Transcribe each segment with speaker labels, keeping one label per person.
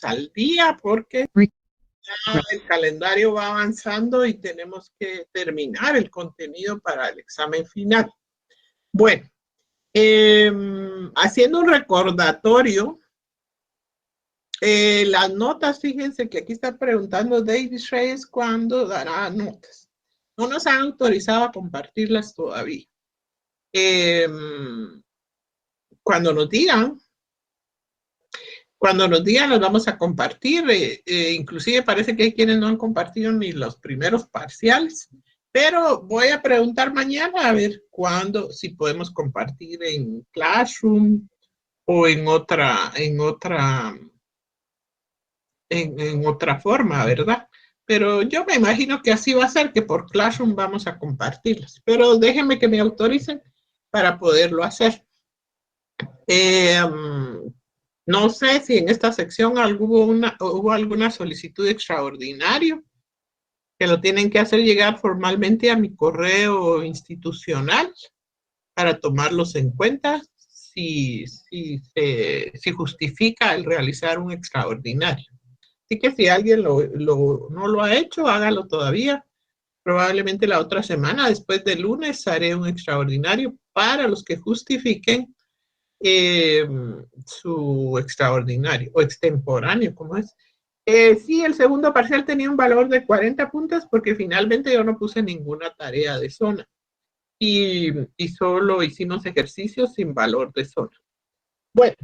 Speaker 1: ponernos al día porque ya el calendario va avanzando y tenemos que terminar el contenido para el examen final. Bueno, haciendo un recordatorio, las notas, fíjense que aquí está preguntando David Reyes cuándo dará notas. No nos han autorizado a compartirlas todavía. Cuando nos digan, las vamos a compartir. Inclusive parece que hay quienes no han compartido ni los primeros parciales, pero voy a preguntar mañana a ver cuándo, si podemos compartir en Classroom o en otra forma, ¿verdad? Pero yo me imagino que así va a ser, que por Classroom vamos a compartirlas. Pero déjenme que me autoricen para poderlo hacer. No sé si en esta sección hubo alguna solicitud extraordinaria que lo tienen que hacer llegar formalmente a mi correo institucional para tomarlos en cuenta si justifica el realizar un extraordinario. Así que si alguien no lo ha hecho, hágalo todavía. Probablemente la otra semana, después del lunes, haré un extraordinario para los que justifiquen su extraordinario o extemporáneo, ¿cómo es? Sí, el segundo parcial tenía un valor de 40 puntos porque finalmente yo no puse ninguna tarea de zona y solo hicimos ejercicios sin valor de zona. Bueno,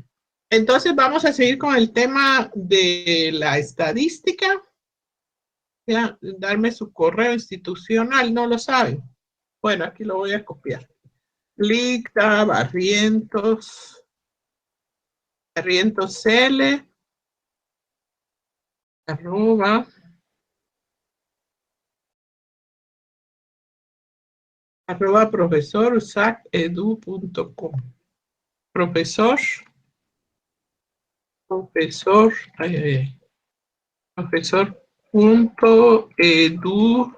Speaker 1: entonces vamos a seguir con el tema de la estadística. Ya, darme su correo institucional, no lo saben. Bueno, aquí lo voy a copiar. Licta Barrientos L arroba profesorusacedu.com. Profesor, profesor.edu.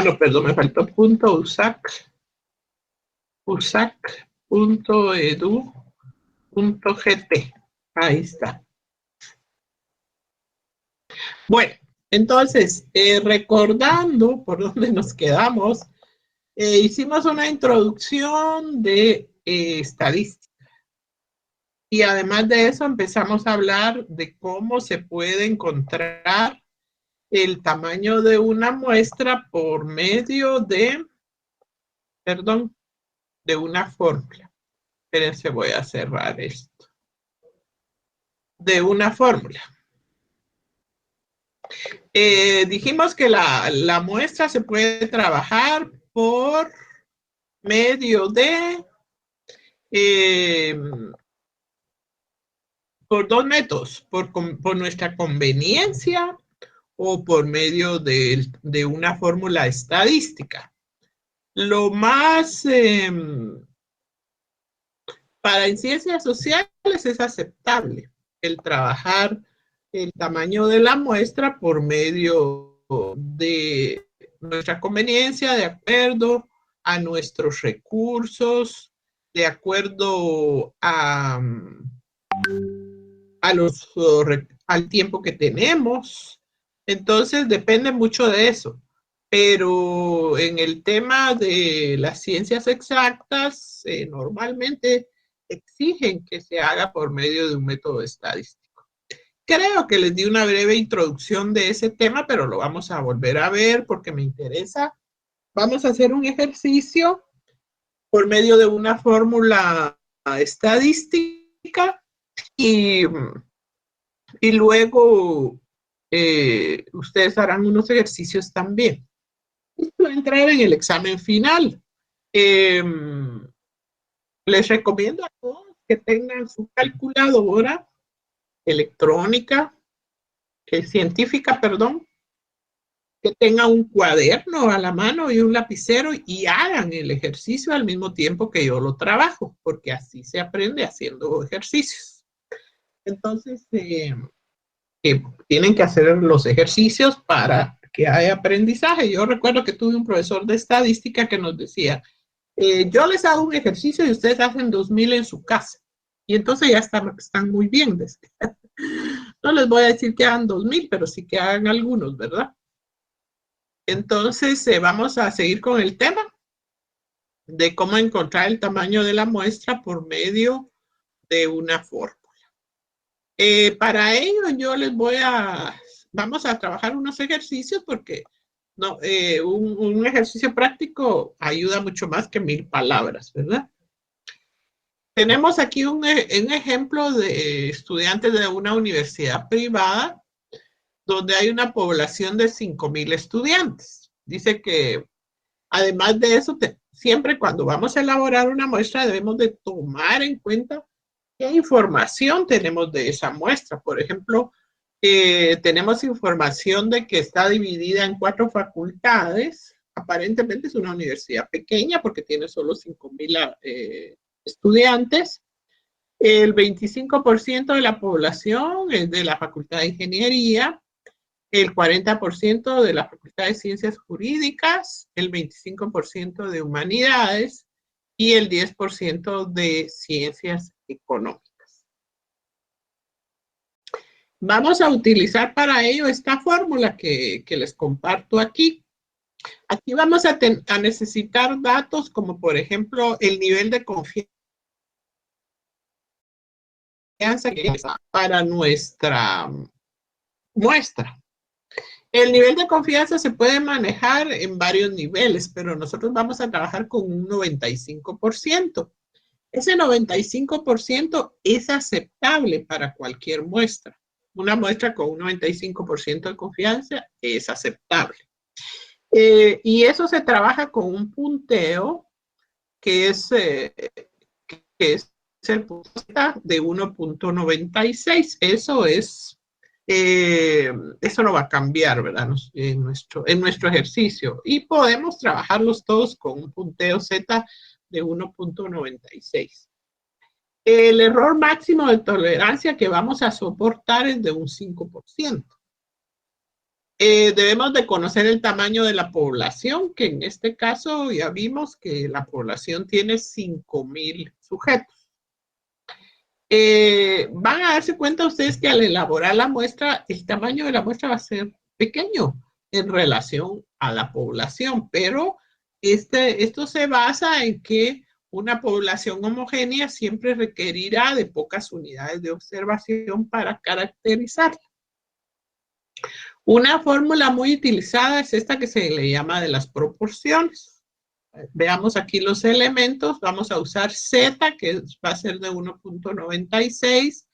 Speaker 1: No, perdón, me faltó punto usac.edu.gt. Ahí está. Bueno, entonces, recordando por dónde nos quedamos, hicimos una introducción de estadística. Y además de eso empezamos a hablar de cómo se puede encontrar el tamaño de una muestra por medio de una fórmula. Espérense, voy a cerrar esto. De una fórmula. Dijimos que la muestra se puede trabajar por medio de por dos métodos, por nuestra conveniencia o por medio de una fórmula estadística. Lo más para en ciencias sociales es aceptable el trabajar el tamaño de la muestra por medio de nuestra conveniencia, de acuerdo a nuestros recursos, de acuerdo al tiempo que tenemos. Entonces depende mucho de eso. Pero en el tema de las ciencias exactas, normalmente exigen que se haga por medio de un método estadístico. Creo que les di una breve introducción de ese tema, pero lo vamos a volver a ver porque me interesa. Vamos a hacer un ejercicio por medio de una fórmula estadística y luego ustedes harán unos ejercicios también. Esto va a entrar en el examen final. Les recomiendo a todos que tengan su calculadora electrónica, científica, perdón, que tengan un cuaderno a la mano y un lapicero y hagan el ejercicio al mismo tiempo que yo lo trabajo, porque así se aprende haciendo ejercicios. Entonces, tienen que hacer los ejercicios para que haya aprendizaje. Yo recuerdo que tuve un profesor de estadística que nos decía, yo les hago un ejercicio y ustedes hacen 2000 en su casa. Y entonces ya están muy bien. No les voy a decir que hagan 2000, pero sí que hagan algunos, ¿verdad? Entonces, vamos a seguir con el tema de cómo encontrar el tamaño de la muestra por medio de una fórmula. Para ello, vamos a trabajar unos ejercicios porque no, un ejercicio práctico ayuda mucho más que 1000 palabras, ¿verdad? Tenemos aquí un ejemplo de estudiantes de una universidad privada donde hay una población de 5000 estudiantes. Dice que además de eso, siempre cuando vamos a elaborar una muestra debemos de tomar en cuenta qué información tenemos de esa muestra. Por ejemplo, tenemos información de que está dividida en 4 facultades. Aparentemente es una universidad pequeña porque tiene solo 5000 estudiantes. El 25% de la población es de la Facultad de Ingeniería, el 40% de la Facultad de Ciencias Jurídicas, el 25% de Humanidades y el 10% de Ciencias Económicas. Vamos a utilizar para ello esta fórmula que les comparto aquí. Aquí vamos a necesitar datos como, por ejemplo, el nivel de confianza para nuestra muestra. El nivel de confianza se puede manejar en varios niveles, pero nosotros vamos a trabajar con un 95%. Ese 95% es aceptable para cualquier muestra. Una muestra con un 95% de confianza es aceptable. Y eso se trabaja con un punteo que es el punto de 1.96. Eso no va a cambiar, ¿verdad? En nuestro ejercicio. Y podemos trabajarlos todos con un punteo Z de 1.96. El error máximo de tolerancia que vamos a soportar es de un 5%. Debemos de conocer el tamaño de la población, que en este caso ya vimos que la población tiene 5000 sujetos. Van a darse cuenta ustedes que al elaborar la muestra, el tamaño de la muestra va a ser pequeño en relación a la población, pero esto se basa en que una población homogénea siempre requerirá de pocas unidades de observación para caracterizarla. Una fórmula muy utilizada es esta que se le llama de las proporciones. Veamos aquí los elementos. Vamos a usar Z, que va a ser de 1.96.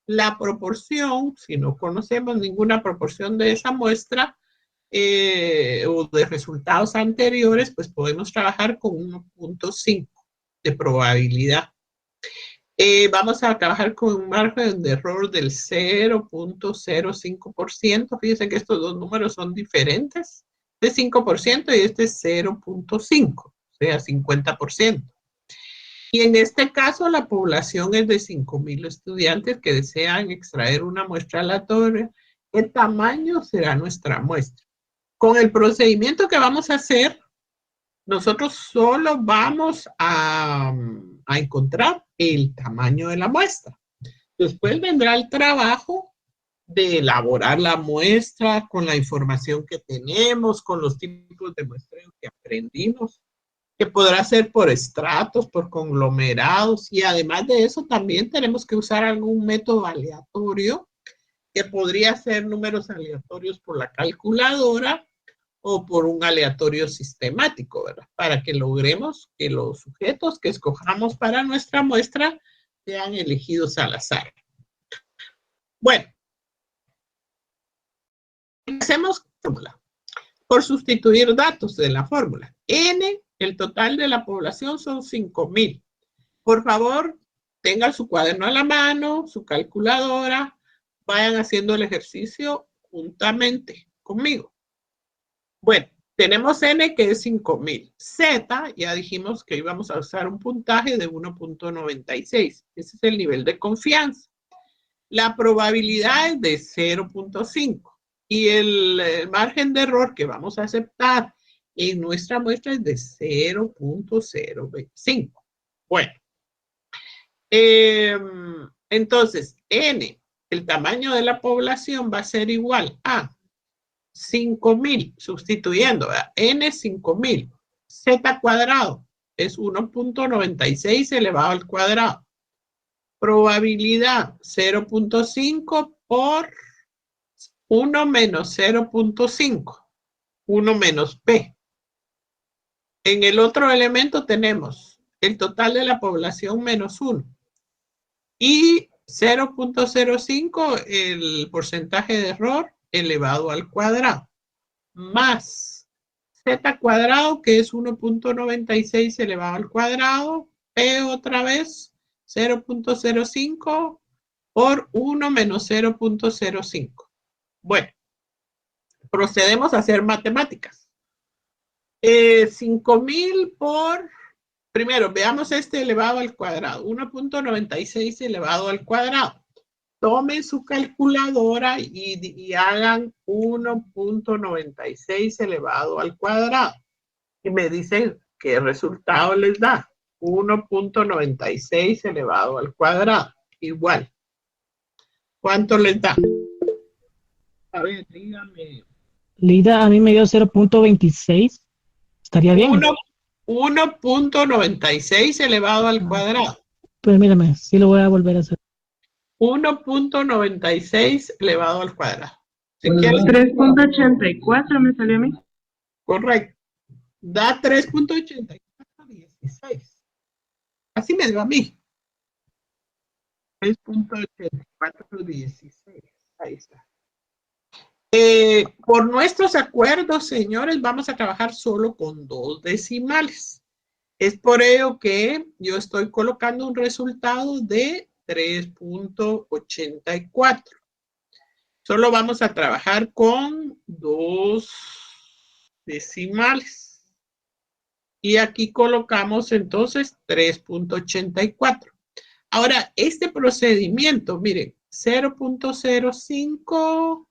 Speaker 1: La proporción, si no conocemos ninguna proporción de esa muestra o de resultados anteriores, pues podemos trabajar con 1.5 de probabilidad. Vamos a trabajar con un margen de error del 0.05%. Fíjense que estos dos números son diferentes. Este es 5% y este es 0.5, o sea, 50%. Y en este caso, la población es de 5000 estudiantes que desean extraer una muestra aleatoria. ¿Qué tamaño será nuestra muestra? Con el procedimiento que vamos a hacer, nosotros solo vamos a encontrar el tamaño de la muestra. Después vendrá el trabajo de elaborar la muestra con la información que tenemos, con los tipos de muestreo que aprendimos, que podrá ser por estratos, por conglomerados, y además de eso también tenemos que usar algún método aleatorio, que podría ser números aleatorios por la calculadora, o por un aleatorio sistemático, ¿verdad? Para que logremos que los sujetos que escojamos para nuestra muestra sean elegidos al azar. Bueno, hacemos fórmula por sustituir datos de la fórmula. N, el total de la población son 5000. Por favor, tengan su cuaderno a la mano, su calculadora, vayan haciendo el ejercicio juntamente conmigo. Bueno, tenemos N que es 5000. Z, ya dijimos que íbamos a usar un puntaje de 1.96. Ese es el nivel de confianza. La probabilidad es de 0.5. Y el margen de error que vamos a aceptar en nuestra muestra es de 0.025. Bueno, Entonces, N, el tamaño de la población va a ser igual a 5.000, sustituyendo, ¿verdad? N 5.000. Z cuadrado es 1.96 elevado al cuadrado. Probabilidad 0.5 por 1 menos 0.5. 1 menos P. En el otro elemento tenemos el total de la población menos 1. Y 0.05 el porcentaje de error elevado al cuadrado. Más Z cuadrado, que es 1.96 elevado al cuadrado. P otra vez, 0.05 por 1 menos 0.05. Bueno, procedemos a hacer matemáticas. 5.000 por, primero, veamos este elevado al cuadrado, 1.96 elevado al cuadrado. Tomen su calculadora y hagan 1.96 elevado al cuadrado. Y me dicen qué resultado les da. 1.96 elevado al cuadrado. Igual. ¿Cuánto les da? A ver, dígame.
Speaker 2: Lida, a mí me dio 0.26. ¿Estaría bien?
Speaker 1: 1.96 elevado al cuadrado.
Speaker 2: Pues mírame, sí lo voy a volver a hacer.
Speaker 1: 1.96 elevado al cuadrado.
Speaker 3: Si quieres, 3.84 me salió a mí.
Speaker 1: Correcto. Da 3.8416. Así me dio a mí. 3.8416. Ahí está. Por nuestros acuerdos, señores, vamos a trabajar solo con 2 decimales. Es por ello que yo estoy colocando un resultado de 3.84. Solo vamos a trabajar con 2 decimales. Y aquí colocamos entonces 3.84. Ahora, este procedimiento, miren, 0.05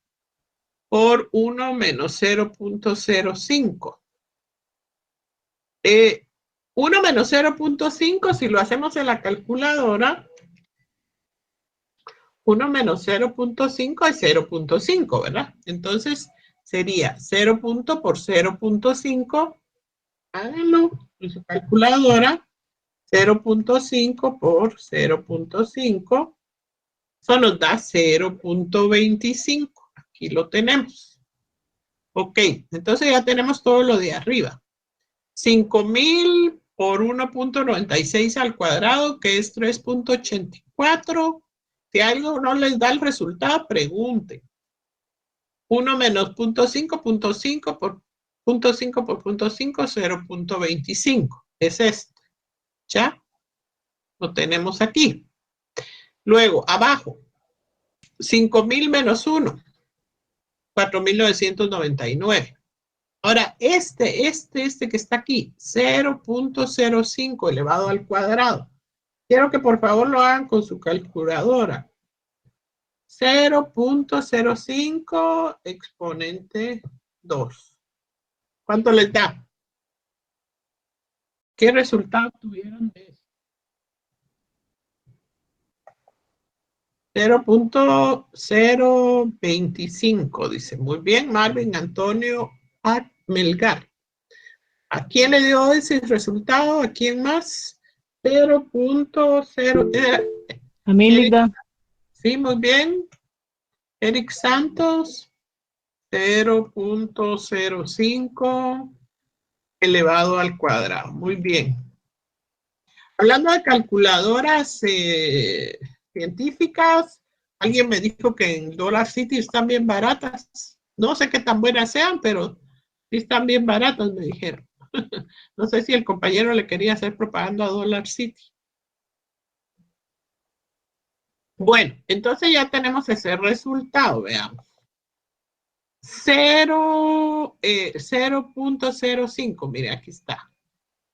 Speaker 1: por 1 menos 0.05. 1 menos 0.5, si lo hacemos en la calculadora, 1 menos 0.5 es 0.5, ¿verdad? Entonces, sería 0 por 0.5. Háganlo en su calculadora. 0.5 por 0.5. Eso nos da 0.25. Aquí lo tenemos. Ok, entonces ya tenemos todo lo de arriba. 5.000 por 1.96 al cuadrado, que es 3.84. Si algo no les da el resultado, pregunten. 1 menos 0.5, 0.5 por 0.5 por 0.5, 0.25. Es este. ¿Ya? Lo tenemos aquí. Luego, abajo, 5.000 menos 1, 4.999. Ahora, este que está aquí, 0.05 elevado al cuadrado. Quiero que por favor lo hagan con su calculadora. 0.05 exponente 2. ¿Cuánto les da? ¿Qué resultado tuvieron de eso? 0.025, dice. Muy bien, Marvin Antonio Melgar. ¿A quién le dio ese resultado? ¿A quién más? 0.0.
Speaker 2: A mí, Lida.
Speaker 1: Sí, muy bien. Eric Santos, 0.05 elevado al cuadrado. Muy bien. Hablando de calculadoras científicas, alguien me dijo que en Dollar City están bien baratas. No sé qué tan buenas sean, pero sí están bien baratas, me dijeron. No sé si el compañero le quería hacer propaganda a Dollar City. Bueno, entonces ya tenemos ese resultado, veamos. 0.05, mire, aquí está.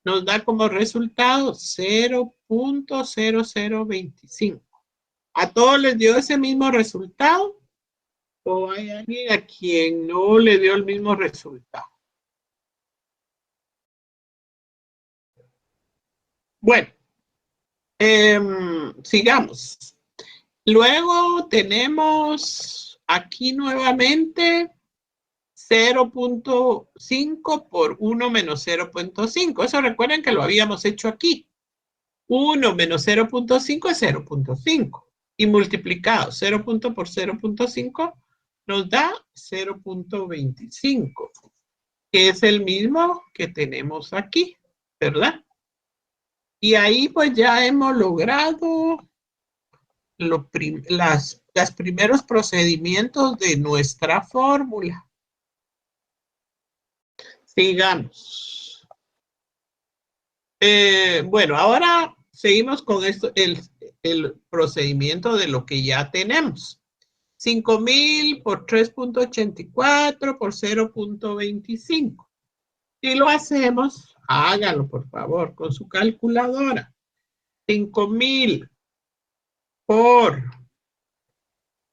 Speaker 1: Nos da como resultado 0.0025. ¿A todos les dio ese mismo resultado? ¿O hay alguien a quien no le dio el mismo resultado? Bueno, Sigamos. Luego tenemos aquí nuevamente 0.5 por 1 menos 0.5. Eso recuerden que lo habíamos hecho aquí. 1 menos 0.5 es 0.5. Y multiplicado 0 por 0.5 nos da 0.25, que es el mismo que tenemos aquí, ¿verdad? Y ahí pues ya hemos logrado los primeros procedimientos de nuestra fórmula. Sigamos. Bueno, ahora seguimos con esto, el procedimiento de lo que ya tenemos. 5,000 por 3.84 por 0.25. Si lo hacemos, hágalo por favor con su calculadora. 5,000 por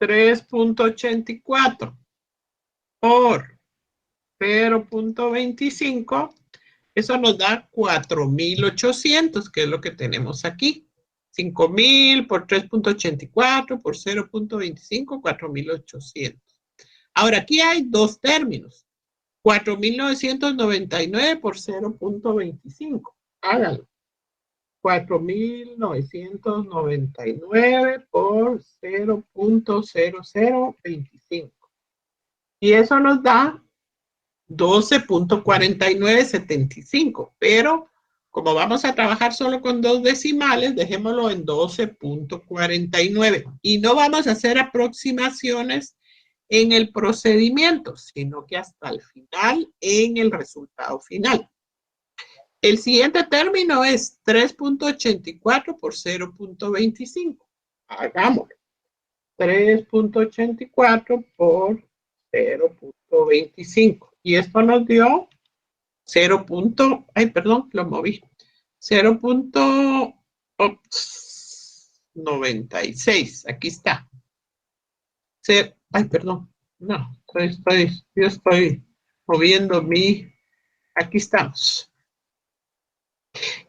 Speaker 1: 3.84 por 0.25, eso nos da 4,800, que es lo que tenemos aquí. 5,000 por 3.84 por 0.25, 4,800. Ahora, aquí hay dos términos. 4,999 por 0.25. Hágalo. 4,999 por 0.0025. Y eso nos da 12.4975. Pero como vamos a trabajar solo con dos decimales, dejémoslo en 12.49. Y no vamos a hacer aproximaciones en el procedimiento, sino que hasta el final, en el resultado final. El siguiente término es 3.84 por 0.25. Hagámoslo. 3.84 por 0.25. Y esto nos dio 0.96. Aquí está. No, yo estoy moviendo aquí estamos.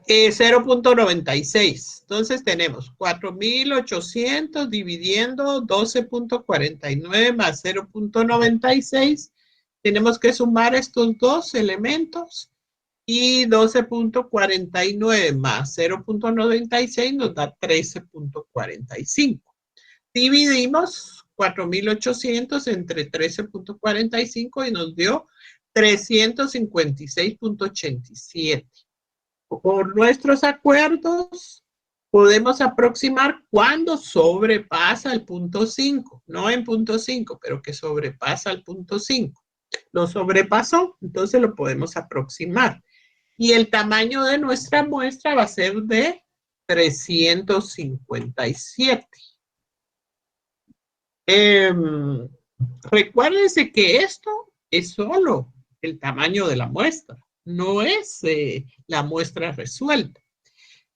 Speaker 1: 0.96. Entonces tenemos 4,800 dividiendo 12.49 más 0.96. Tenemos que sumar estos dos elementos y 12.49 más 0.96 nos da 13.45. Dividimos 4,800 entre 13.45 y nos dio 356.87. Por nuestros acuerdos, podemos aproximar cuando sobrepasa el punto 5. No en punto 5, pero que sobrepasa el punto 5. Lo sobrepasó, entonces lo podemos aproximar. Y el tamaño de nuestra muestra va a ser de 357. Recuérdense que esto es solo el tamaño de la muestra, no es la muestra resuelta.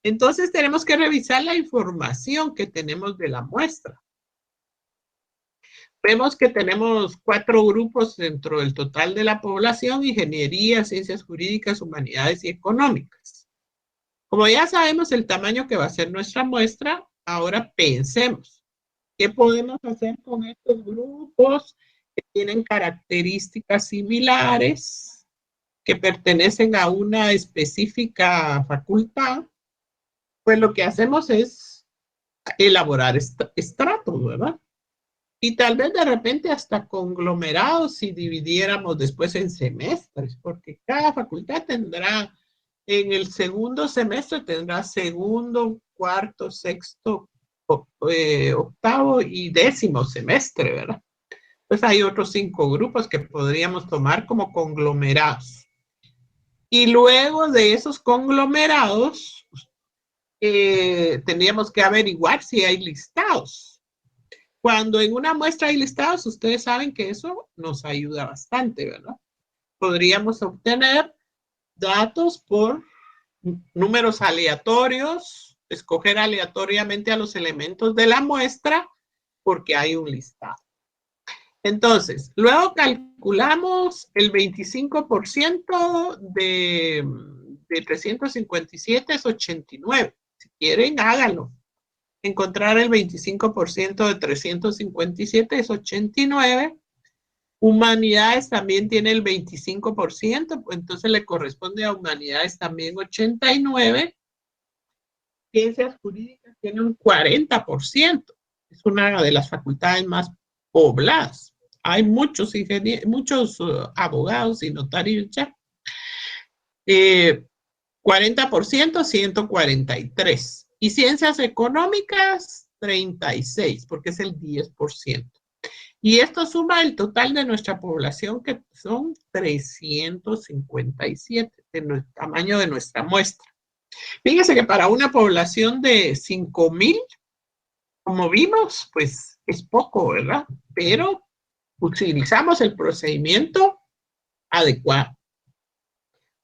Speaker 1: Entonces tenemos que revisar la información que tenemos de la muestra. Vemos que tenemos 4 grupos dentro del total de la población: ingeniería, ciencias jurídicas, humanidades y económicas. Como ya sabemos el tamaño que va a ser nuestra muestra, ahora pensemos, ¿qué podemos hacer con estos grupos que tienen características similares, que pertenecen a una específica facultad? Pues lo que hacemos es elaborar estratos, ¿verdad? Y tal vez de repente hasta conglomerados si dividiéramos después en semestres, porque cada facultad tendrá, en el segundo semestre tendrá segundo, cuarto, sexto, octavo y décimo semestre, ¿verdad? Pues hay otros 5 grupos que podríamos tomar como conglomerados. Y luego de esos conglomerados, tendríamos que averiguar si hay listados. Cuando en una muestra hay listados, ustedes saben que eso nos ayuda bastante, ¿verdad? Podríamos obtener datos por números aleatorios, escoger aleatoriamente a los elementos de la muestra porque hay un listado. Entonces, luego calculamos el 25% de 357 es 89. quieren, hágalo. Encontrar el 25% de 357 es 89. Humanidades también tiene el 25%, pues entonces le corresponde a humanidades también 89. Ciencias jurídicas tiene un 40%. Es una de las facultades más pobladas. Hay muchos ingenieros, muchos abogados y notarios ya. 40%, 143. Y ciencias económicas, 36, porque es el 10%. Y esto suma el total de nuestra población, que son 357, del tamaño de nuestra muestra. Fíjense que para una población de 5,000, como vimos, pues es poco, ¿verdad? Pero utilizamos el procedimiento adecuado.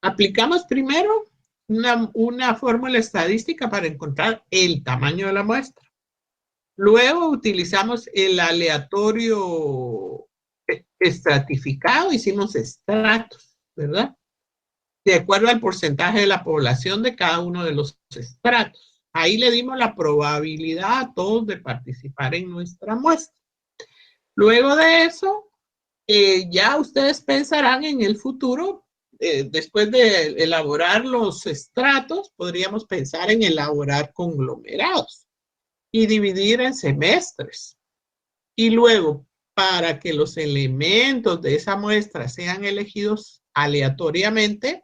Speaker 1: Aplicamos primero una fórmula estadística para encontrar el tamaño de la muestra. Luego utilizamos el aleatorio estratificado, hicimos estratos, ¿verdad? De acuerdo al porcentaje de la población de cada uno de los estratos. Ahí le dimos la probabilidad a todos de participar en nuestra muestra. Luego de eso, ya ustedes pensarán en el futuro, después de elaborar los estratos, podríamos pensar en elaborar conglomerados y dividir en semestres. Y luego, para que los elementos de esa muestra sean elegidos aleatoriamente,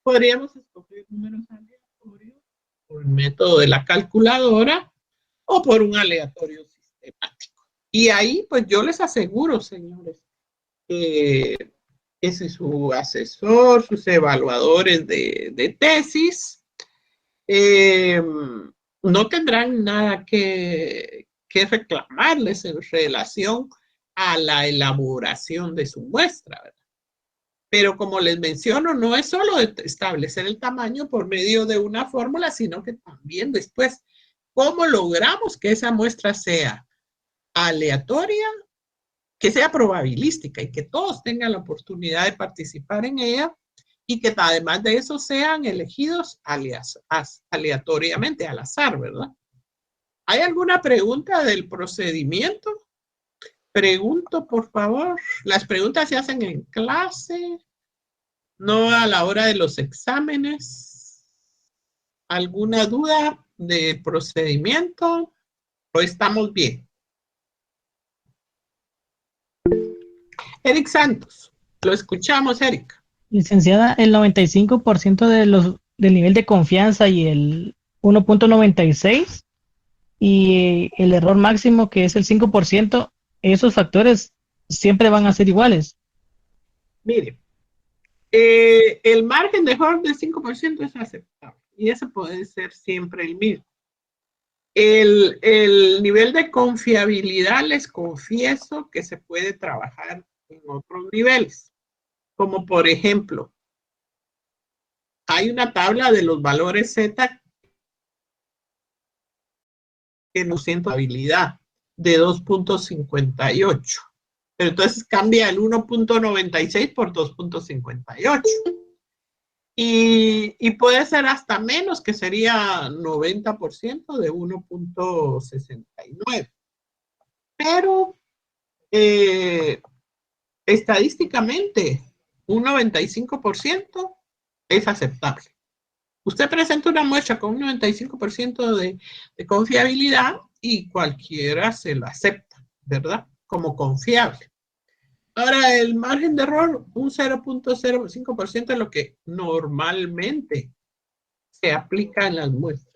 Speaker 1: podríamos escoger números aleatorios por el método de la calculadora o por un aleatorio sistemático. Y ahí, pues yo les aseguro, señores, que ese es su asesor, sus evaluadores de tesis, no tendrán nada que reclamarles en relación a la elaboración de su muestra, ¿verdad? Pero como les menciono, no es solo establecer el tamaño por medio de una fórmula, sino que también después, ¿cómo logramos que esa muestra sea aleatoria, que sea probabilística y que todos tengan la oportunidad de participar en ella y que además de eso sean elegidos aleatoriamente, al azar, ¿verdad? ¿Hay alguna pregunta del procedimiento? Pregunto, por favor. Las preguntas se hacen en clase, no a la hora de los exámenes. ¿Alguna duda del procedimiento? ¿O estamos bien? Eric Santos, lo escuchamos, Eric.
Speaker 2: Licenciada, el 95% del nivel de confianza y el 1.96 y el error máximo, que es el 5%, esos factores siempre van a ser iguales.
Speaker 1: Mire, el margen de error del 5% es aceptable y ese puede ser siempre el mismo. El nivel de confiabilidad, les confieso que se puede trabajar en otros niveles, como por ejemplo, hay una tabla de los valores Z que nos siento habilidad de 2.58. Pero entonces cambia el 1.96 por 2.58. Y puede ser hasta menos, que sería 90% de 1.69. Pero estadísticamente, un 95% es aceptable. Usted presenta una muestra con un 95% de confiabilidad y cualquiera se la acepta, ¿verdad? Como confiable. Ahora, el margen de error, un 0.05% es lo que normalmente se aplica en las muestras.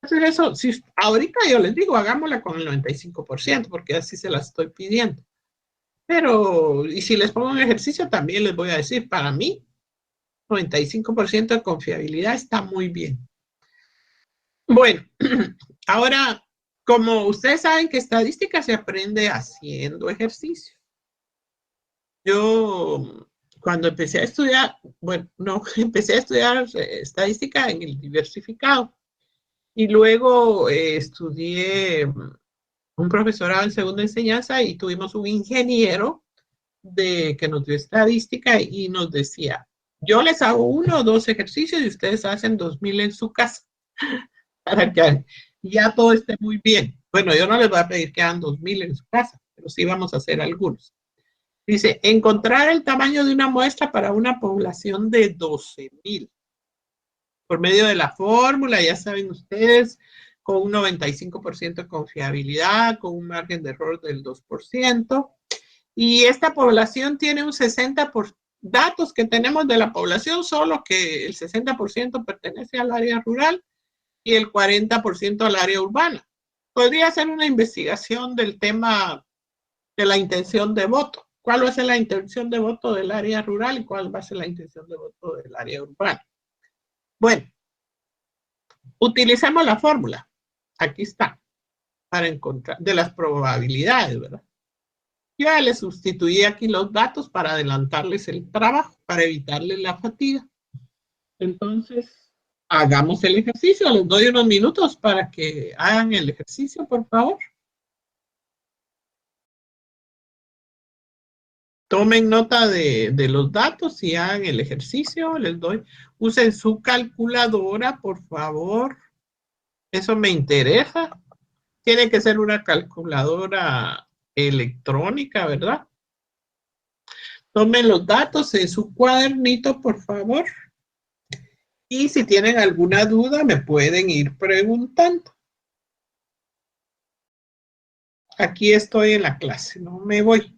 Speaker 1: Entonces, eso, si ahorita yo les digo, hagámosla con el 95%, porque así se la estoy pidiendo. Pero, y si les pongo un ejercicio, también les voy a decir, para mí, 95% de confiabilidad está muy bien. Bueno, ahora, como ustedes saben que estadística se aprende haciendo ejercicio. Yo, cuando empecé a estudiar, bueno, no, empecé a estudiar estadística en el diversificado y luego estudié un profesorado en segunda enseñanza y tuvimos un ingeniero que nos dio estadística y nos decía, yo les hago 1 o 2 ejercicios y ustedes hacen 2,000 en su casa. para que ya todo esté muy bien. Bueno, yo no les voy a pedir que hagan 2000 en su casa, pero sí vamos a hacer algunos. Dice, encontrar el tamaño de una muestra para una población de 12,000 por medio de la fórmula, ya saben ustedes, con un 95% de confiabilidad, con un margen de error del 2%. Y esta población tiene un 60% datos que tenemos de la población, solo que el 60% pertenece al área rural y el 40% al área urbana. Podría ser una investigación del tema de la intención de voto. ¿Cuál va a ser la intención de voto del área rural y cuál va a ser la intención de voto del área urbana? Bueno, utilicemos la fórmula. Aquí está, para encontrar, de las probabilidades, ¿verdad? Ya les sustituí aquí los datos para adelantarles el trabajo, para evitarles la fatiga. Entonces, hagamos el ejercicio. Les doy unos minutos para que hagan el ejercicio, por favor. Tomen nota de los datos y hagan el ejercicio. Les doy, usen su calculadora, por favor. Eso me interesa. Tiene que ser una calculadora electrónica, ¿verdad? Tomen los datos en su cuadernito, por favor. Y si tienen alguna duda, me pueden ir preguntando. Aquí estoy en la clase, no me voy.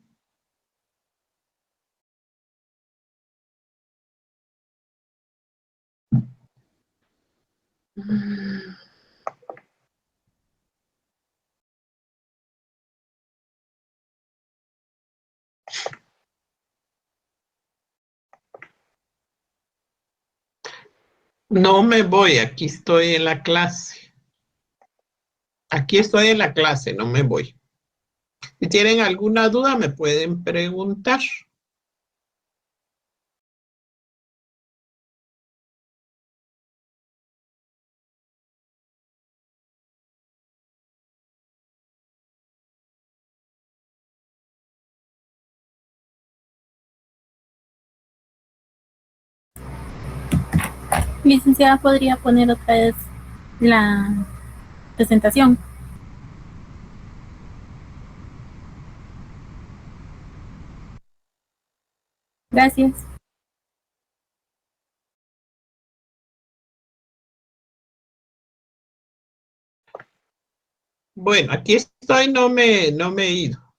Speaker 1: No me voy, aquí estoy en la clase. Aquí estoy en la clase, no me voy. Si tienen alguna duda, me pueden preguntar.
Speaker 4: Licenciada, ¿podría poner otra vez la presentación? Gracias.
Speaker 1: Bueno, aquí estoy, no me he ido.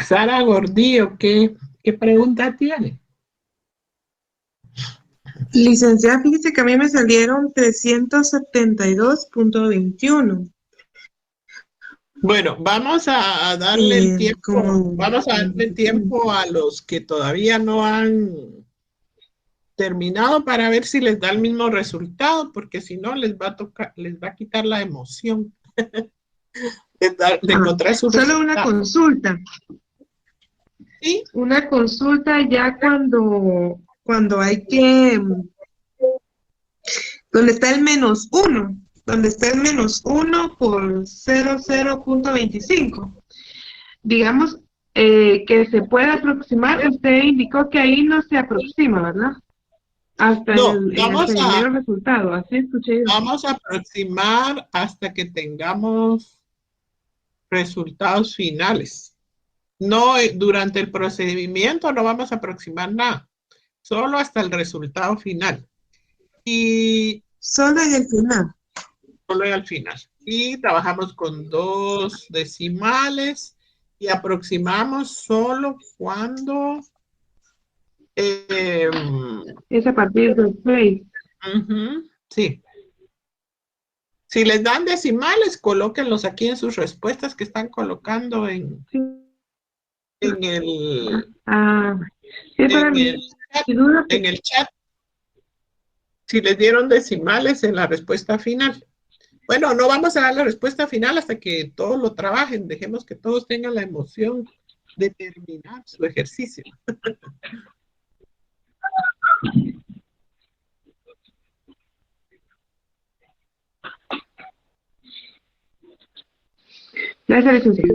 Speaker 1: Sara Gordillo, ¿qué pregunta tiene?
Speaker 3: Licenciada, fíjese que a mí me salieron 372.21.
Speaker 1: Bueno, vamos a darle el tiempo,
Speaker 3: Como,
Speaker 1: vamos a darle tiempo a los que todavía no han terminado para ver si les da el mismo resultado, porque si no les va a tocar, les va a quitar la emoción de encontrar su
Speaker 3: solo una
Speaker 1: resultado.
Speaker 3: consulta.
Speaker 1: ¿Sí?
Speaker 3: Una consulta ya cuando hay que, donde está el -1, donde está el -1 por 00.25. Digamos que se puede aproximar, usted indicó que ahí no se aproxima, ¿verdad? Hasta
Speaker 1: No,
Speaker 3: en el mero resultado, así escuché yo.
Speaker 1: vamos a aproximar hasta que tengamos resultados finales. No, durante el procedimiento no vamos a aproximar nada, solo hasta el resultado final. Y
Speaker 3: Solo en el final.
Speaker 1: solo al final. Y trabajamos con 2 decimales y aproximamos solo cuando
Speaker 3: Es a partir del 6.
Speaker 1: sí. Si les dan decimales, colóquenlos aquí en sus respuestas que están colocando
Speaker 3: Sí.
Speaker 1: en el,
Speaker 3: Ah, sí, para
Speaker 1: en el
Speaker 3: mi
Speaker 1: chat,
Speaker 3: duda,
Speaker 1: en el chat. Si les dieron decimales en la respuesta final. Bueno, no vamos a dar la respuesta final hasta que todos lo trabajen. Dejemos que todos tengan la emoción de terminar su ejercicio.
Speaker 3: gracias, licenciada.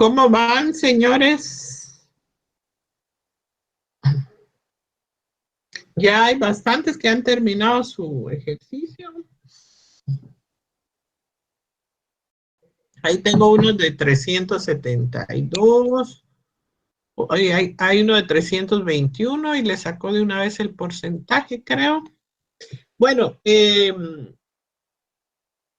Speaker 1: ¿Cómo van, señores? Ya hay bastantes que han terminado su ejercicio. Ahí tengo uno de 372. Hay uno de 321 y le sacó de una vez el porcentaje, creo. Bueno,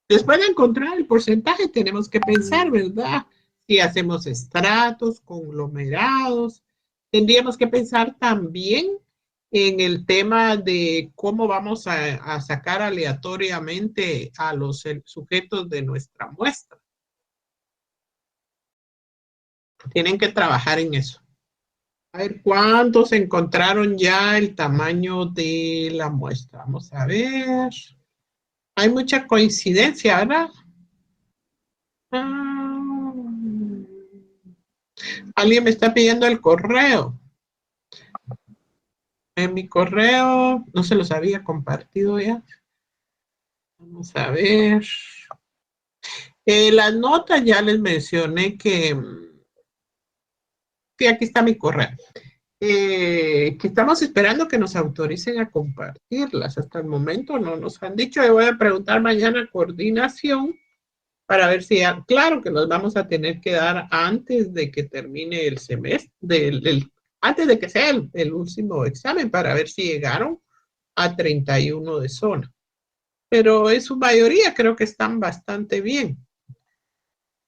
Speaker 1: después de encontrar el porcentaje tenemos que pensar, ¿verdad? Si hacemos estratos, conglomerados, tendríamos que pensar también en el tema de cómo vamos a sacar aleatoriamente a los sujetos de nuestra muestra. Tienen que trabajar en eso. A ver, ¿cuántos encontraron ya el tamaño de la muestra? Vamos a ver. Hay mucha coincidencia, ¿verdad? Ah, alguien me está pidiendo el correo. En mi correo no se los había compartido ya. Vamos a ver. Las notas ya les mencioné que... Sí, aquí está mi correo. Que estamos esperando que nos autoricen a compartirlas. Hasta el momento no nos han dicho. Yo voy a preguntar mañana a coordinación para ver si, claro que nos vamos a tener que dar antes de que termine el semestre, antes de que sea el último examen, para ver si llegaron a 31 de zona. Pero en su mayoría creo que están bastante bien.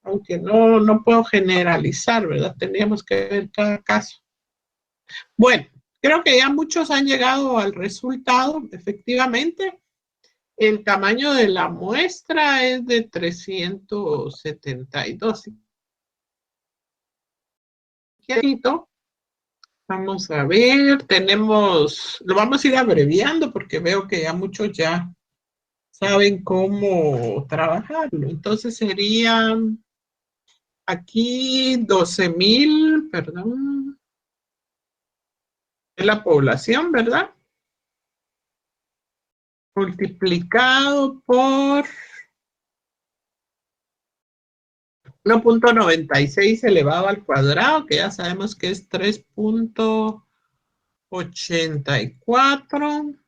Speaker 1: Aunque no puedo generalizar, ¿verdad? Tendríamos que ver cada caso. Bueno, creo que ya muchos han llegado al resultado. Efectivamente, el tamaño de la muestra es de 372. Vamos a ver, lo vamos a ir abreviando porque veo que ya muchos ya saben cómo trabajarlo. Entonces serían aquí 12,000, perdón, es la población, ¿verdad? Multiplicado por 1.96 elevado al cuadrado, que ya sabemos que es 3.84.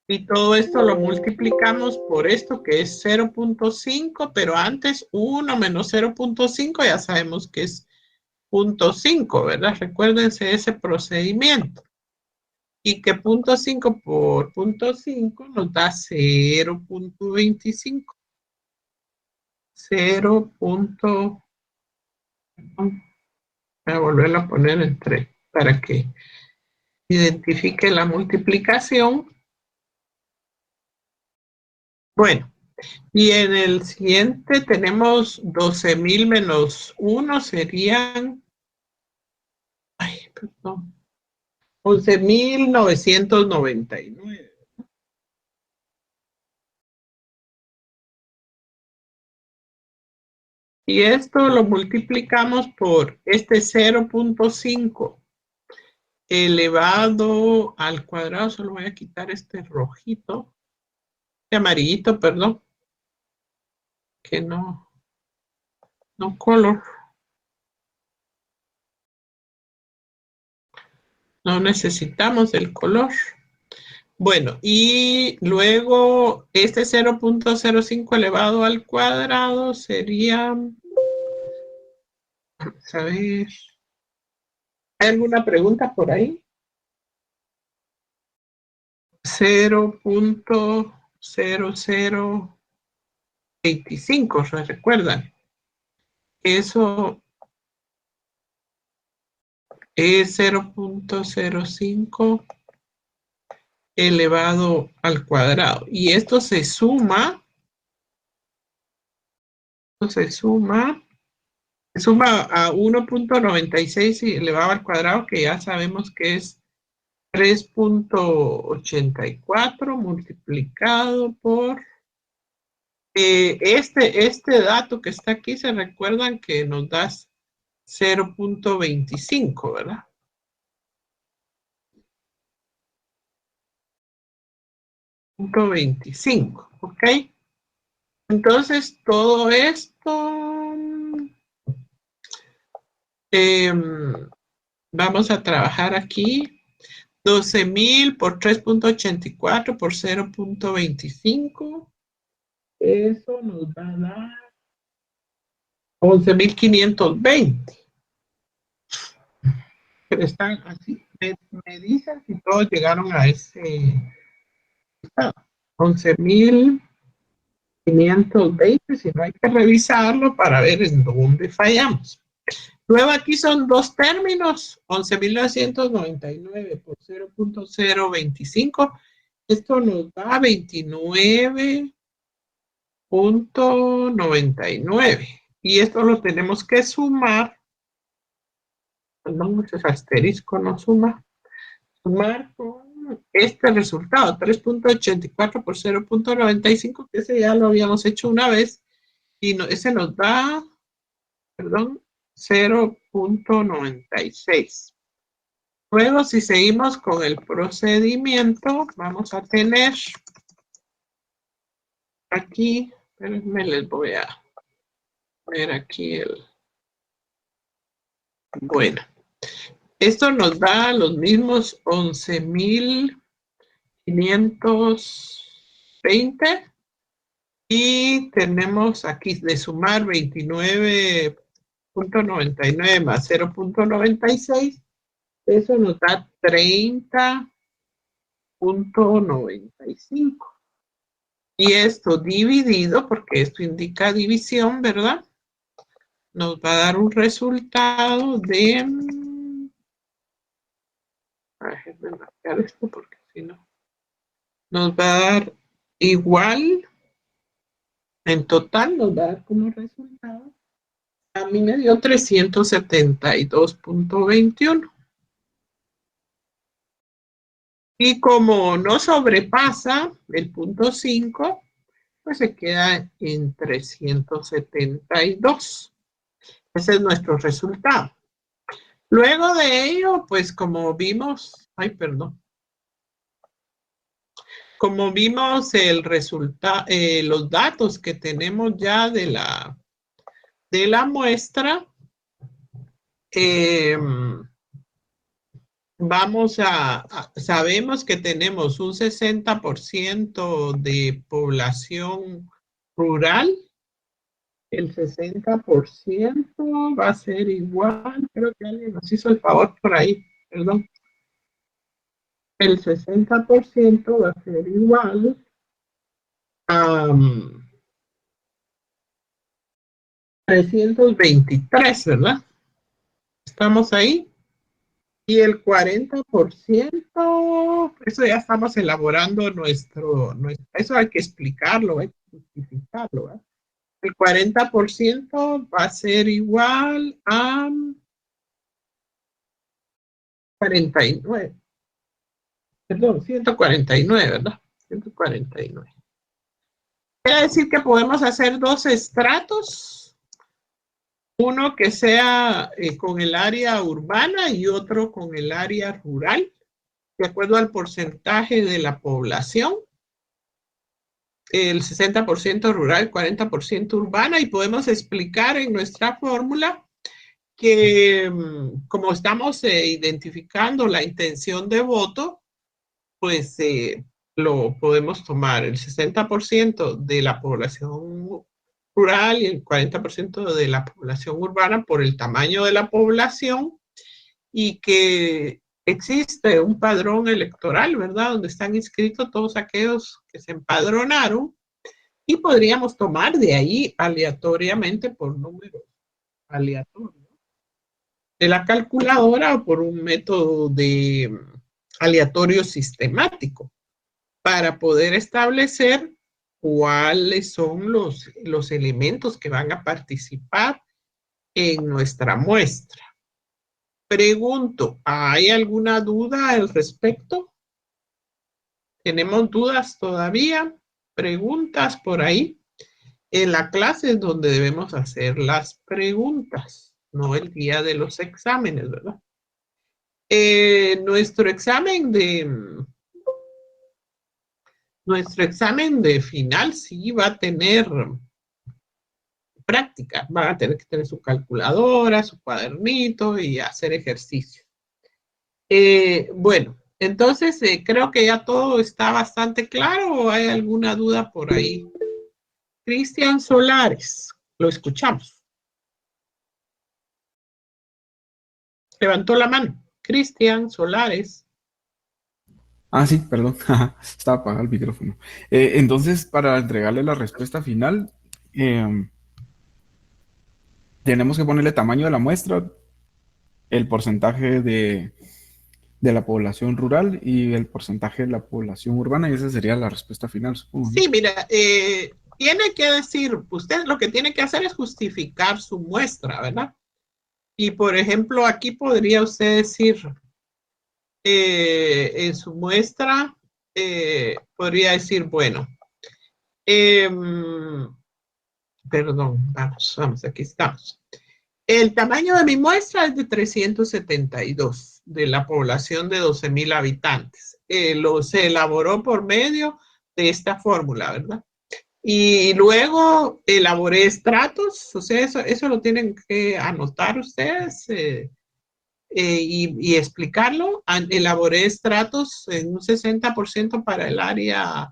Speaker 1: Y todo esto lo multiplicamos por esto que es 0.5, pero antes 1 menos 0.5 ya sabemos que es 0.5, ¿verdad? Recuérdense ese procedimiento. Y que 0.5 por 0.5 nos da 0.25. 0. Voy a volverlo a poner entre para que identifique la multiplicación. Bueno, y en el siguiente tenemos 12,000 menos 1 serían, perdón, 11,999. Y esto lo multiplicamos por este 0.5 elevado al cuadrado. Solo voy a quitar este rojito, este amarillito, perdón, que no color. No necesitamos el color. Bueno, y luego este 0.05 elevado al cuadrado sería, vamos a ver, ¿hay alguna pregunta por ahí? 0.0025, ¿se recuerdan? Eso es 0.05 elevado al cuadrado. Y esto se suma a 1.96 elevado al cuadrado, que ya sabemos que es 3.84 multiplicado por este dato que está aquí. Se recuerdan que nos da 0.25, ¿verdad? 0.25, ¿ok? Entonces todo esto Vamos a trabajar aquí 12.000 por 3.84 por 0.25. Eso nos va a dar 11.520. Pero están así. Me dicen si todos llegaron a ese 11.520. Si no, hay que revisarlo para ver en dónde fallamos. Luego aquí son dos términos, 11.999 por 0.025. Esto nos da 29.99. Y esto lo tenemos que sumar. Perdón, ese asterisco no suma. Sumar con este resultado, 3.84 por 0.95, que ese ya lo habíamos hecho una vez. Y ese nos da, perdón, 0.96. Luego, si seguimos con el procedimiento, vamos a tener aquí, espérenme, les voy a ver aquí el... Bueno, esto nos da los mismos 11.520 y tenemos aquí de sumar 29.99 más 0.96. Eso nos da 30.95. Y esto dividido, porque esto indica división, ¿verdad? Nos va a dar un resultado de... Déjenme marcar esto porque si no... Nos va a dar igual, en total nos va a dar como resultado. A mí me dio 372.21. Y como no sobrepasa el punto 5, pues se queda en 372. Ese es nuestro resultado. Luego de ello, pues como vimos, como vimos el resultado, los datos que tenemos ya de la muestra, sabemos que tenemos un 60% de población rural. El 60% va a ser igual, creo que alguien nos hizo el favor por ahí, perdón. El 60% va a ser igual a 323, ¿verdad? ¿Estamos ahí? Y el 40%, eso ya estamos elaborando eso hay que explicarlo, hay que justificarlo, ¿verdad? El 40% va a ser igual a 49. Perdón, 149, ¿verdad? 149. Quiere decir que podemos hacer dos estratos. Uno que sea con el área urbana y otro con el área rural, de acuerdo al porcentaje de la población. El 60% rural, 40% urbana, y podemos explicar en nuestra fórmula que como estamos identificando la intención de voto, pues lo podemos tomar el 60% de la población rural y el 40% de la población urbana por el tamaño de la población, y que existe un padrón electoral, ¿verdad? Donde están inscritos todos aquellos que se empadronaron, y podríamos tomar de ahí aleatoriamente por números aleatorios de la calculadora o por un método de aleatorio sistemático para poder establecer cuáles son los elementos que van a participar en nuestra muestra. Pregunto, ¿hay alguna duda al respecto? ¿Tenemos dudas todavía? ¿Preguntas por ahí? En la clase es donde debemos hacer las preguntas, no el día de los exámenes, ¿verdad? Nuestro examen de final sí va a tener práctica. Van a tener que tener su calculadora, su cuadernito y hacer ejercicio. Bueno, entonces creo que ya todo está bastante claro, ¿o hay alguna duda por ahí? Cristian Solares, lo escuchamos. Levantó la mano. Cristian Solares.
Speaker 5: Ah, sí, perdón. Estaba apagado el micrófono. Entonces, para entregarle la respuesta final, tenemos que ponerle tamaño de la muestra, el porcentaje de la población rural y el porcentaje de la población urbana, y esa sería la respuesta final, supongo, ¿no?
Speaker 1: Sí, mira, tiene que decir, usted lo que tiene que hacer es justificar su muestra, ¿verdad? Y por ejemplo, aquí podría usted decir, en su muestra, podría decir, bueno, perdón, vamos, aquí estamos. El tamaño de mi muestra es de 372 de la población de 12,000 habitantes. Se elaboró por medio de esta fórmula, ¿verdad? Y luego elaboré estratos, o sea, eso lo tienen que anotar ustedes y explicarlo. Elaboré estratos en un 60% para el área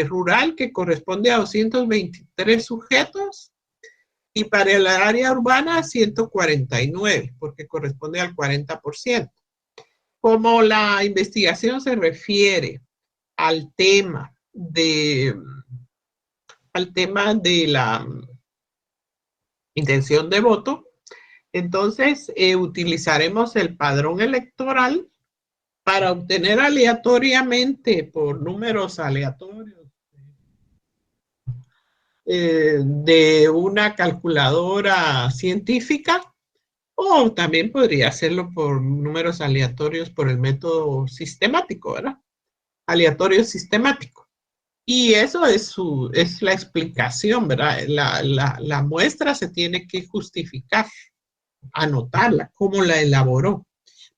Speaker 1: rural, que corresponde a 223 sujetos, y para el área urbana 149, porque corresponde al 40%. Como la investigación se refiere al tema de la intención de voto, entonces utilizaremos el padrón electoral para obtener aleatoriamente, por números aleatorios, de una calculadora científica, o también podría hacerlo por números aleatorios por el método sistemático, ¿verdad? Aleatorio sistemático. Y eso es la explicación, ¿verdad? La muestra se tiene que justificar, anotarla, cómo la elaboró,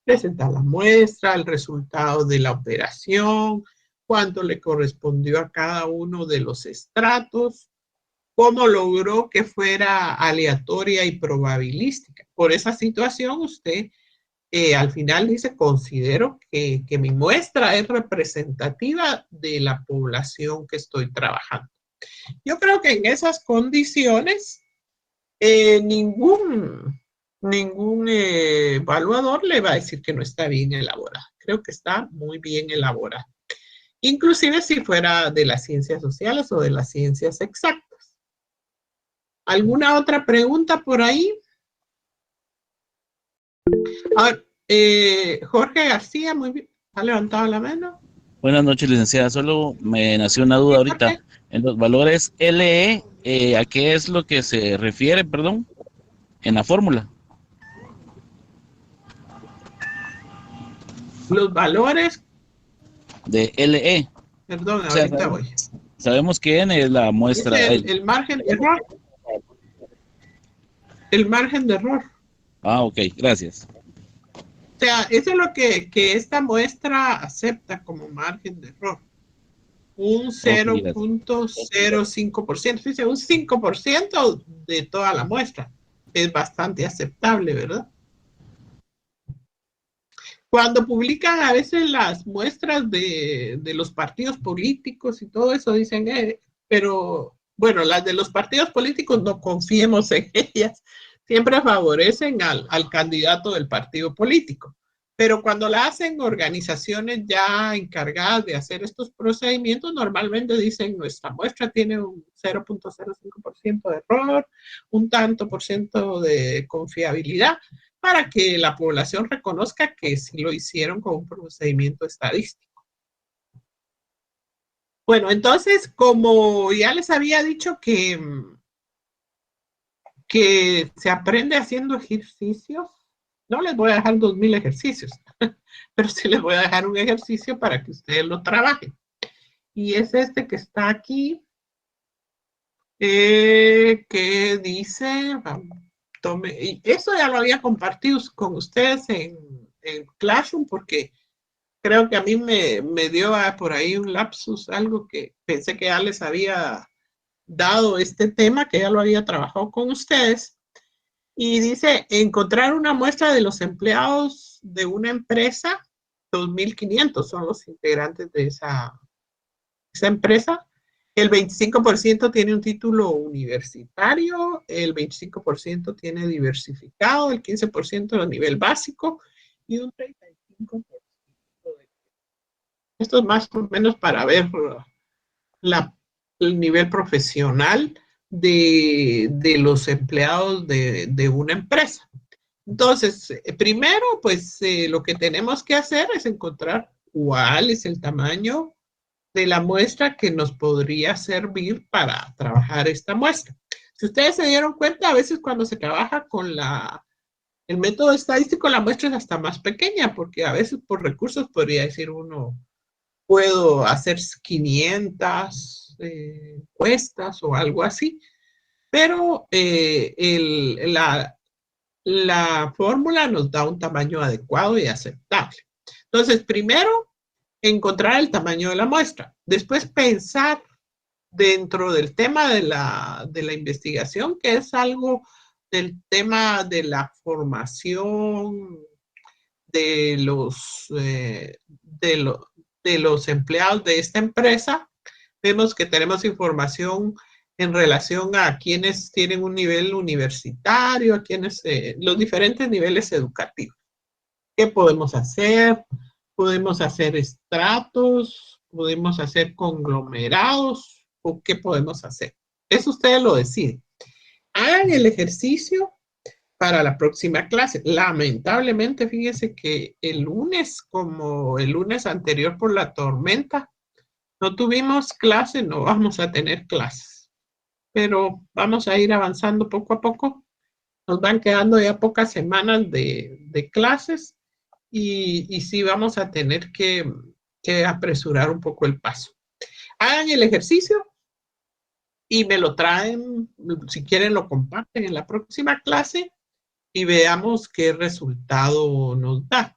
Speaker 1: presentar la muestra, el resultado de la operación, cuánto le correspondió a cada uno de los estratos, cómo logró que fuera aleatoria y probabilística. Por esa situación, usted al final dice, considero que mi muestra es representativa de la población que estoy trabajando. Yo creo que en esas condiciones, ningún evaluador le va a decir que no está bien elaborada. Creo que está muy bien elaborada. Inclusive si fuera de las ciencias sociales o de las ciencias exactas. ¿Alguna otra pregunta por ahí? A ver, Jorge García, muy bien. ¿Ha levantado la mano?
Speaker 6: Buenas noches, licenciada. Solo me nació una duda ahorita. En los valores LE, ¿a qué es lo que se refiere, perdón, en la fórmula?
Speaker 1: Los valores.
Speaker 6: De LE.
Speaker 1: Perdón,
Speaker 6: O sea,
Speaker 1: ahorita voy.
Speaker 6: Sabemos que N es la muestra.
Speaker 1: Es el margen de error. El margen de error.
Speaker 6: Ah, ok, gracias.
Speaker 1: O sea, eso es lo que esta muestra acepta como margen de error. Un 0.05%. Fíjese, un 5% de toda la muestra. Es bastante aceptable, ¿verdad? Cuando publican a veces las muestras de los partidos políticos y todo eso, dicen, pero bueno, las de los partidos políticos no confiemos en ellas. Siempre favorecen al candidato del partido político. Pero cuando la hacen organizaciones ya encargadas de hacer estos procedimientos, normalmente dicen nuestra muestra tiene un 0.05% de error, un tanto por ciento de confiabilidad, para que la población reconozca que sí lo hicieron con un procedimiento estadístico. Bueno, entonces, como ya les había dicho que se aprende haciendo ejercicios, no les voy a dejar 2,000 ejercicios, pero sí les voy a dejar un ejercicio para que ustedes lo trabajen. Y es este que está aquí, que dice, y eso ya lo había compartido con ustedes en Classroom, porque creo que a mí me dio por ahí un lapsus, algo que pensé que ya les había dado este tema, que ya lo había trabajado con ustedes, y dice, encontrar una muestra de los empleados de una empresa, 2.500 son los integrantes de esa empresa. El 25% tiene un título universitario, el 25% tiene diversificado, el 15% a nivel básico y un 35% de... Esto es más o menos para ver el nivel profesional de los empleados de una empresa. Entonces, primero, pues lo que tenemos que hacer es encontrar cuál es el tamaño de la muestra que nos podría servir para trabajar esta muestra. Si ustedes se dieron cuenta, a veces cuando se trabaja con el método estadístico, la muestra es hasta más pequeña, porque a veces por recursos podría decir uno, puedo hacer 500 encuestas o algo así, pero la fórmula nos da un tamaño adecuado y aceptable. Entonces, primero, encontrar el tamaño de la muestra. Después, pensar dentro del tema de la investigación, que es algo del tema de la formación de los empleados de esta empresa. Vemos que tenemos información en relación a quienes tienen un nivel universitario, a quienes los diferentes niveles educativos. ¿Qué podemos hacer? Podemos hacer estratos, podemos hacer conglomerados, o qué podemos hacer. Eso ustedes lo deciden. Hagan el ejercicio para la próxima clase. Lamentablemente, fíjense que el lunes, como el lunes anterior por la tormenta, no tuvimos clase, no vamos a tener clases. Pero vamos a ir avanzando poco a poco. Nos van quedando ya pocas semanas de clases y sí vamos a tener que apresurar un poco el paso. Hagan el ejercicio y me lo traen, si quieren lo comparten en la próxima clase y veamos qué resultado nos da.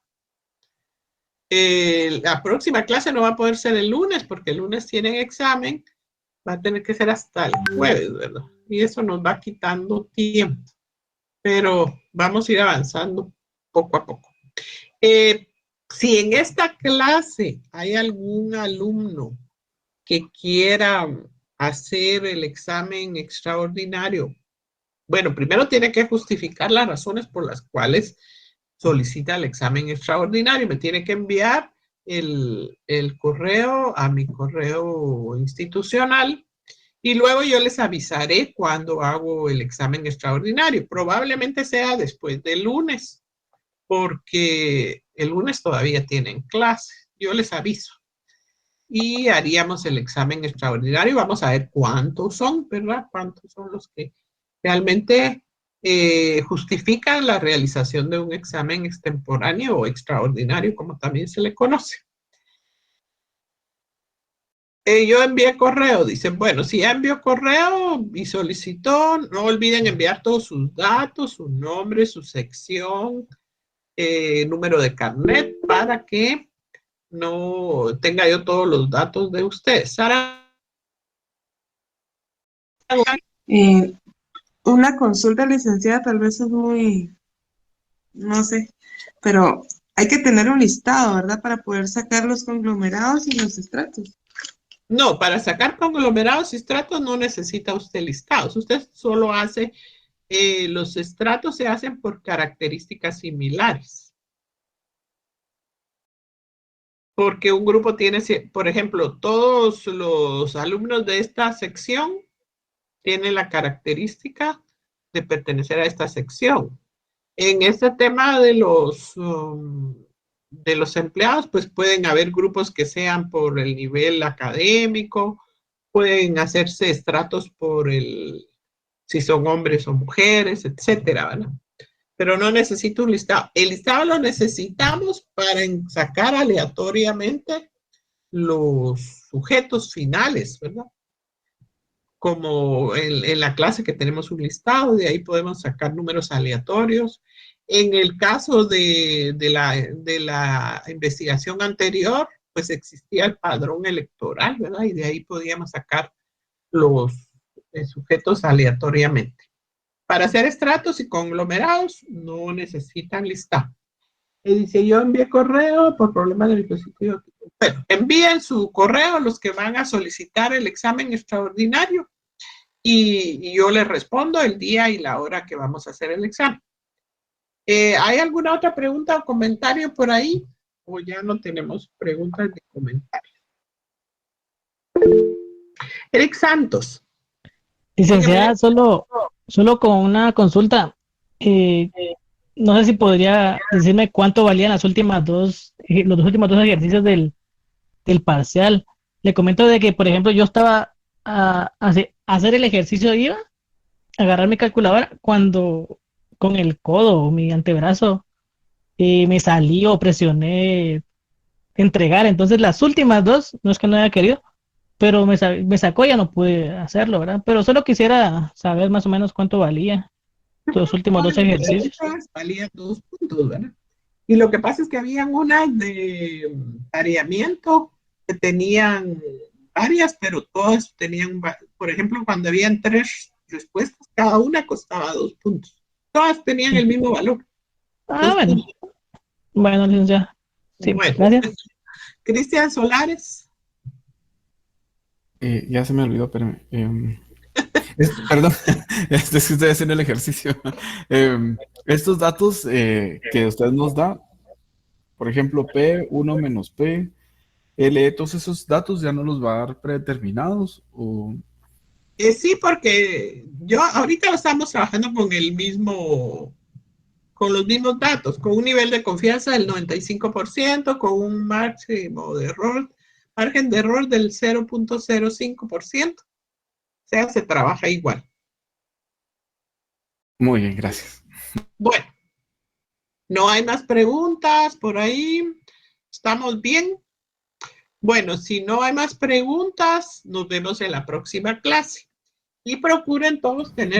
Speaker 1: La próxima clase no va a poder ser el lunes porque el lunes tienen examen, va a tener que ser hasta el jueves, ¿verdad? Y eso nos va quitando tiempo, pero vamos a ir avanzando poco a poco. Si en esta clase hay algún alumno que quiera hacer el examen extraordinario, bueno, primero tiene que justificar las razones por las cuales solicita el examen extraordinario. Me tiene que enviar el correo a mi correo institucional y luego yo les avisaré cuando hago el examen extraordinario. Probablemente sea después del lunes, porque el lunes todavía tienen clase. Yo les aviso. Y haríamos el examen extraordinario. Vamos a ver cuántos son, ¿verdad? Cuántos son los que realmente justifican la realización de un examen extemporáneo o extraordinario, como también se le conoce. Yo envié correo, dicen, bueno, si ya envió correo y solicitó, no olviden enviar todos sus datos, su nombre, su sección, número de carnet, para que no tenga yo todos los datos de usted. Sara.
Speaker 3: Una consulta, licenciada, tal vez es muy, no sé, pero hay que tener un listado, ¿verdad? Para poder sacar los conglomerados y los estratos.
Speaker 1: No, para sacar conglomerados y estratos no necesita usted listados. Usted solo hace, los estratos se hacen por características similares. Porque un grupo tiene, por ejemplo, todos los alumnos de esta sección tienen la característica de pertenecer a esta sección. En este tema de los empleados, pues pueden haber grupos que sean por el nivel académico, pueden hacerse estratos por si son hombres o mujeres, etcétera, ¿verdad? Pero no necesito un listado. El listado lo necesitamos para sacar aleatoriamente los sujetos finales, ¿verdad? Como en la clase que tenemos un listado, de ahí podemos sacar números aleatorios. En el caso de la investigación anterior, pues existía el padrón electoral, ¿verdad? Y de ahí podíamos sacar los sujetos aleatoriamente. Para hacer estratos y conglomerados no necesitan listado. Y dice, yo envié correo por problemas del dispositivo. Bueno, envíen su correo los que van a solicitar el examen extraordinario y yo les respondo el día y la hora que vamos a hacer el examen. ¿Hay alguna otra pregunta o comentario por ahí? ¿O ya no tenemos preguntas ni comentarios? Eric Santos.
Speaker 2: Licenciada, solo con una consulta. No sé si podría decirme cuánto valían los últimos dos ejercicios del parcial. Le comento de que, por ejemplo, yo estaba a hacer el ejercicio, iba a agarrar mi calculadora cuando con el codo o mi antebrazo me salí o presioné entregar. Entonces las últimas dos, no es que no haya querido, pero me sacó y ya no pude hacerlo, ¿verdad? Pero solo quisiera saber más o menos cuánto valía los últimos dos ejercicios.
Speaker 1: Valía 2 puntos, ¿verdad? Y lo que pasa es que habían unas de pareamiento que tenían varias, pero todas tenían, por ejemplo, cuando habían 3 respuestas, cada una costaba 2 puntos. Todas tenían el mismo valor.
Speaker 2: Bueno. Bueno, licenciada. Sí, bueno, gracias.
Speaker 1: Cristian Solares.
Speaker 5: Ya se me olvidó, espérame. Perdón, es que estoy haciendo el ejercicio. Estos datos que usted nos da, por ejemplo, P1 menos P, L, todos esos datos ya no los va a dar predeterminados o...
Speaker 1: Sí, porque yo ahorita lo estamos trabajando con los mismos datos, con un nivel de confianza del 95%, con un margen de error del 0.05%. O sea, se trabaja igual.
Speaker 5: Muy bien, gracias.
Speaker 1: Bueno, no hay más preguntas por ahí. ¿Estamos bien? Bueno, si no hay más preguntas, nos vemos en la próxima clase. Y procuren todos tener